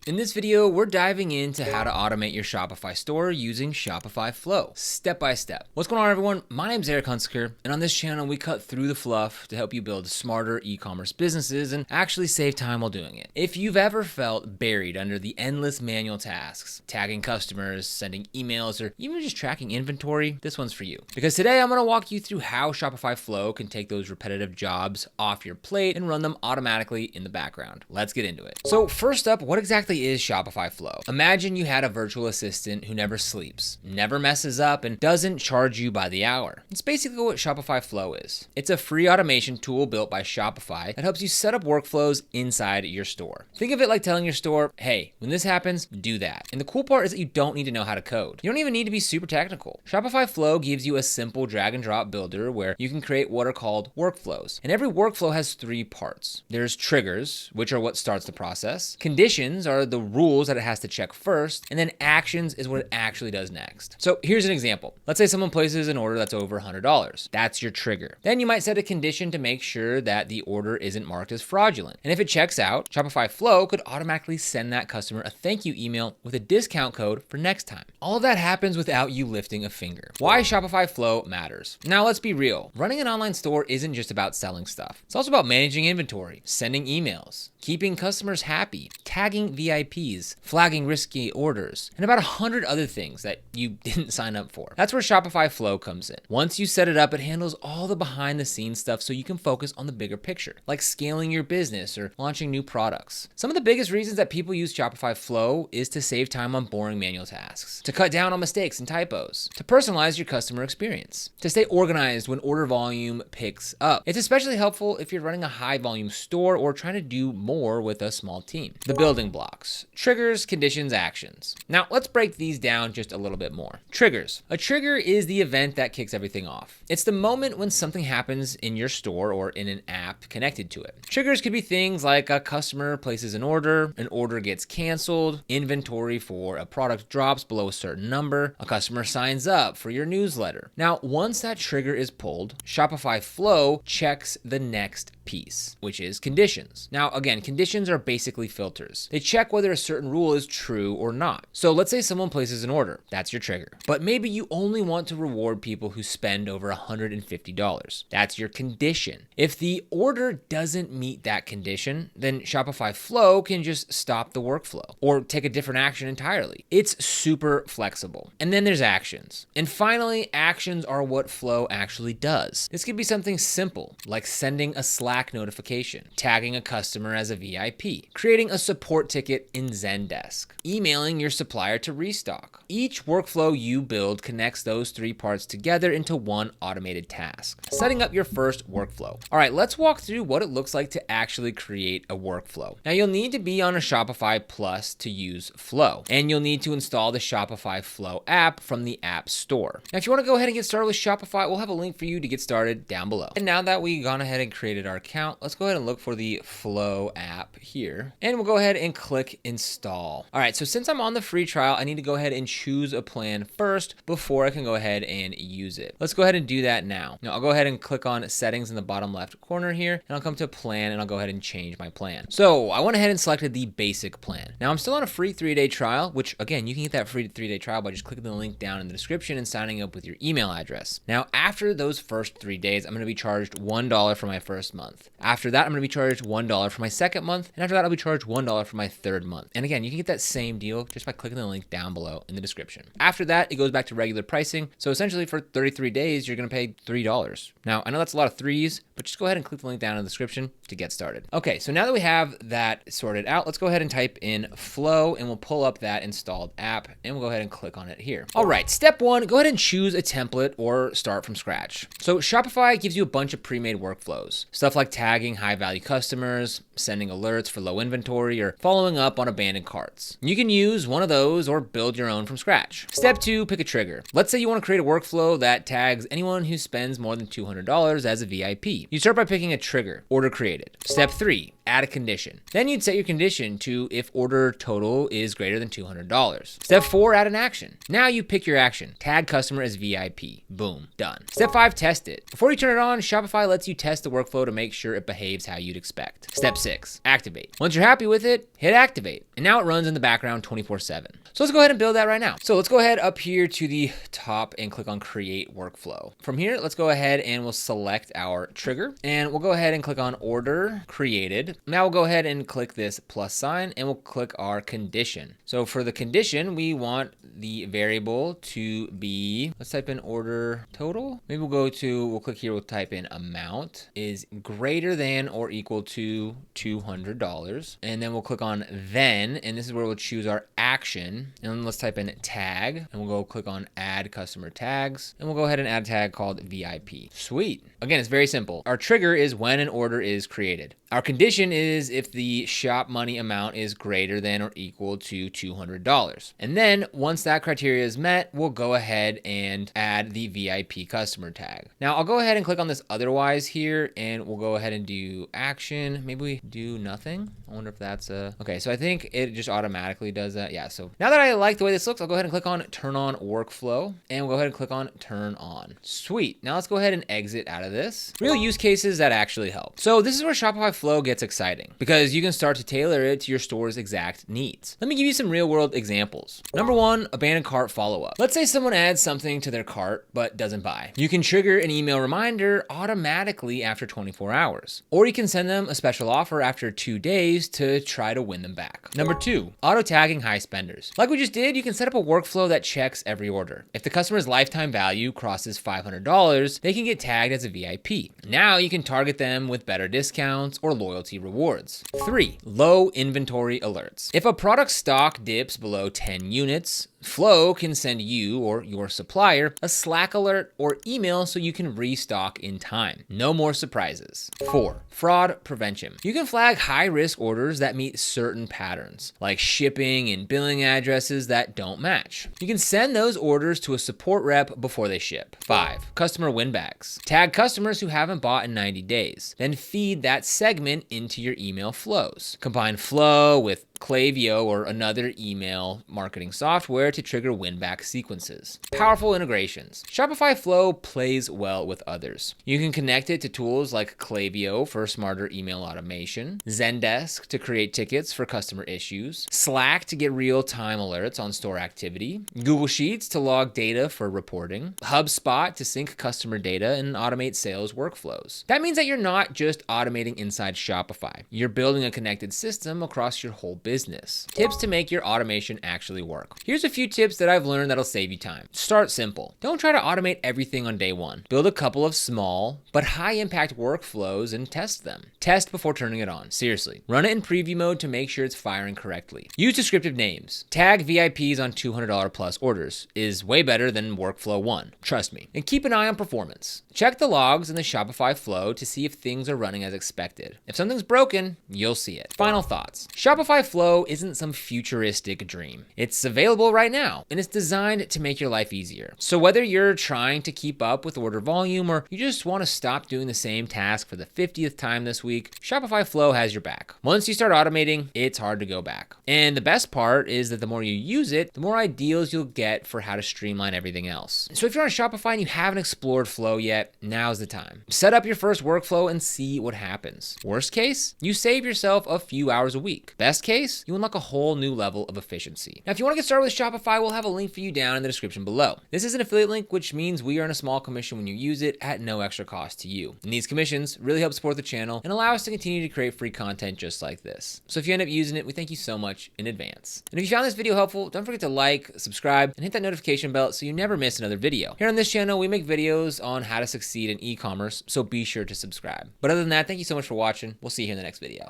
In this video, we're diving into how to automate your Shopify store using Shopify Flow, step by step. What's going on, everyone? My name's Eric Hunsaker, and on this channel, we cut through the fluff to help you build smarter e-commerce businesses and actually save time while doing it. If you've ever felt buried under the endless manual tasks, tagging customers, sending emails, or even just tracking inventory, this one's for you. Because today, I'm gonna walk you through how Shopify Flow can take those repetitive jobs off your plate and run them automatically in the background. Let's get into it. So first up, what exactly is Shopify Flow? Imagine you had a virtual assistant who never sleeps, never messes up, and doesn't charge you by the hour. It's basically what Shopify Flow is. It's a free automation tool built by Shopify that helps you set up workflows inside your store. Think of it like telling your store, hey, when this happens, do that. And the cool part is that you don't need to know how to code. You don't even need to be super technical. Shopify Flow gives you a simple drag and drop builder where you can create what are called workflows. And every workflow has three parts. There's triggers, which are what starts the process. Conditions are the rules that it has to check first. And then actions is what it actually does next. So here's an example. Let's say someone places an order that's over $100. That's your trigger. Then you might set a condition to make sure that the order isn't marked as fraudulent. And if it checks out, Shopify Flow could automatically send that customer a thank you email with a discount code for next time. All of that happens without you lifting a finger. Why Shopify Flow matters. Now let's be real. Running an online store isn't just about selling stuff. It's also about managing inventory, sending emails, keeping customers happy, tagging VIPs, flagging risky orders, and about 100 other things that you didn't sign up for. That's where Shopify Flow comes in. Once you set it up, it handles all the behind the scenes stuff so you can focus on the bigger picture, like scaling your business or launching new products. Some of the biggest reasons that people use Shopify Flow is to save time on boring manual tasks, to cut down on mistakes and typos, to personalize your customer experience, to stay organized when order volume picks up. It's especially helpful if you're running a high volume store or trying to do more with a small team. The building blocks: triggers, conditions, actions. Now let's break these down just a little bit more. Triggers. A trigger is the event that kicks everything off. It's the moment when something happens in your store or in an app connected to it. Triggers could be things like a customer places an order gets canceled, inventory for a product drops below a certain number, a customer signs up for your newsletter. Now, once that trigger is pulled, Shopify Flow checks the next piece, which is conditions. Now, again, conditions are basically filters. They check whether a certain rule is true or not. So let's say someone places an order. That's your trigger. But maybe you only want to reward people who spend over $150. That's your condition. If the order doesn't meet that condition, then Shopify Flow can just stop the workflow or take a different action entirely. It's super flexible. And then there's actions. And finally, actions are what Flow actually does. This could be something simple, like sending a Slack notification, tagging a customer as a VIP, creating a support ticket in Zendesk, emailing your supplier to restock. Each workflow you build connects those three parts together into one automated task, setting up your first workflow. All right, let's walk through what it looks like to actually create a workflow. Now, you'll need to be on a Shopify Plus to use Flow, and you'll need to install the Shopify Flow app from the App Store. Now, if you want to go ahead and get started with Shopify, we'll have a link for you to get started down below. And now that we've gone ahead and created our account, let's go ahead and look for the Flow app here, and we'll go ahead and click install. All right, so since I'm on the free trial, I need to go ahead and choose a plan first before I can go ahead and use it. Let's go ahead and do that now. Now I'll go ahead and click on settings in the bottom left corner here, and I'll come to plan, and I'll go ahead and change my plan. So I went ahead and selected the basic plan. Now I'm still on a free 3-day trial, which again, you can get that free 3-day trial by just clicking the link down in the description and signing up with your email address. Now, after those first 3 days, I'm gonna be charged $1 for my first month. After that, I'm gonna be charged $1 for my second month, and after that, I'll be charged $1 for my third month. And again, you can get that same deal just by clicking the link down below in the description. After that, it goes back to regular pricing. So essentially for 33 days, you're gonna pay $3. Now, I know that's a lot of threes, but just go ahead and click the link down in the description to get started. Okay, so now that we have that sorted out, let's go ahead and type in Flow, and we'll pull up that installed app, and we'll go ahead and click on it here. All right, step one, go ahead and choose a template or start from scratch. So Shopify gives you a bunch of pre-made workflows, stuff like tagging high-value customers, sending alerts for low inventory, or following up on abandoned carts. You can use one of those or build your own from scratch. Step two, pick a trigger. Let's say you want to create a workflow that tags anyone who spends more than $200 as a VIP. You start by picking a trigger, order created. Step three, add a condition. Then you'd set your condition to if order total is greater than $200. Step 4, add an action. Now you pick your action. Tag customer as VIP. Boom, done. Step 5, test it. Before you turn it on, Shopify lets you test the workflow to make make sure it behaves how you'd expect. Step 6, activate. Once you're happy with it, hit activate. And now it runs in the background 24/7. So let's go ahead and build that right now. So let's go ahead up here to the top and click on create workflow. From here, let's go ahead and we'll select our trigger and we'll go ahead and click on order created. Now we'll go ahead and click this plus sign and we'll click our condition. So for the condition, we want the variable to be, let's type in order total. Maybe we'll click here, we'll type in amount is greater than or equal to $200. And then we'll click on then, and this is where we'll choose our action. And then let's type in tag and we'll go click on add customer tags. And we'll go ahead and add a tag called VIP. Sweet. Again, it's very simple. Our trigger is when an order is created. Our condition is if the shop money amount is greater than or equal to $200. And then once that criteria is met, we'll go ahead and add the VIP customer tag. Now I'll go ahead and click on this otherwise here and we'll go ahead and do action. Maybe we do nothing. I wonder if that's okay. So I think it just automatically does that. Yeah. So now that I like the way this looks, I'll go ahead and click on turn on workflow and we'll go ahead and click on turn on. Sweet. Now let's go ahead and exit out of this. Real use cases that actually help. So this is where Shopify Flow gets exciting because you can start to tailor it to your store's exact needs. Let me give you some real world examples. Number 1, abandoned cart follow-up. Let's say someone adds something to their cart but doesn't buy. You can trigger an email reminder automatically after 24 hours. Or you can send them a special offer after 2 days to try to win them back. Number 2, auto tagging high spenders. Like we just did, you can set up a workflow that checks every order. If the customer's lifetime value crosses $500, they can get tagged as a VIP. Now you can target them with better discounts or loyalty rewards. 3, low inventory alerts. If a product stock dips below 10 units, Flow can send you or your supplier a Slack alert or email so you can restock in time. No more surprises. 4, fraud prevention. You can flag high-risk orders that meet certain patterns, like shipping and billing addresses that don't match. You can send those orders to a support rep before they ship. 5, customer winbacks. Tag customers who haven't bought in 90 days, then feed that segment into your email flows. Combine Flow with Klaviyo or another email marketing software to trigger win-back sequences. Powerful integrations. Shopify Flow plays well with others. You can connect it to tools like Klaviyo for smarter email automation, Zendesk to create tickets for customer issues, Slack to get real-time alerts on store activity, Google Sheets to log data for reporting, HubSpot to sync customer data and automate sales workflows. That means that you're not just automating inside Shopify. You're building a connected system across your whole business. Tips to make your automation actually work. Here's a few tips that I've learned that'll save you time. Start simple. Don't try to automate everything on day one. Build a couple of small but high impact workflows and test them. Test before turning it on. Seriously. Run it in preview mode to make sure it's firing correctly. Use descriptive names. Tag VIPs on $200 plus orders is way better than workflow 1. Trust me. And keep an eye on performance. Check the logs in the Shopify Flow to see if things are running as expected. If something's broken, you'll see it. Final thoughts. Shopify Flow isn't some futuristic dream. It's available right now, and it's designed to make your life easier. So whether you're trying to keep up with order volume or you just want to stop doing the same task for the 50th time this week, Shopify Flow has your back. Once you start automating, it's hard to go back. And the best part is that the more you use it, the more ideas you'll get for how to streamline everything else. So if you're on Shopify and you haven't explored Flow yet, now's the time. Set up your first workflow and see what happens. Worst case, you save yourself a few hours a week. Best case, you unlock a whole new level of efficiency. Now, if you want to get started with Shopify, we'll have a link for you down in the description below. This is an affiliate link, which means we earn a small commission when you use it at no extra cost to you. And these commissions really help support the channel and allow us to continue to create free content just like this. So if you end up using it, we thank you so much in advance. And if you found this video helpful, don't forget to like, subscribe, and hit that notification bell so you never miss another video. Here on this channel, we make videos on how to succeed in e-commerce, so be sure to subscribe. But other than that, thank you so much for watching. We'll see you here in the next video.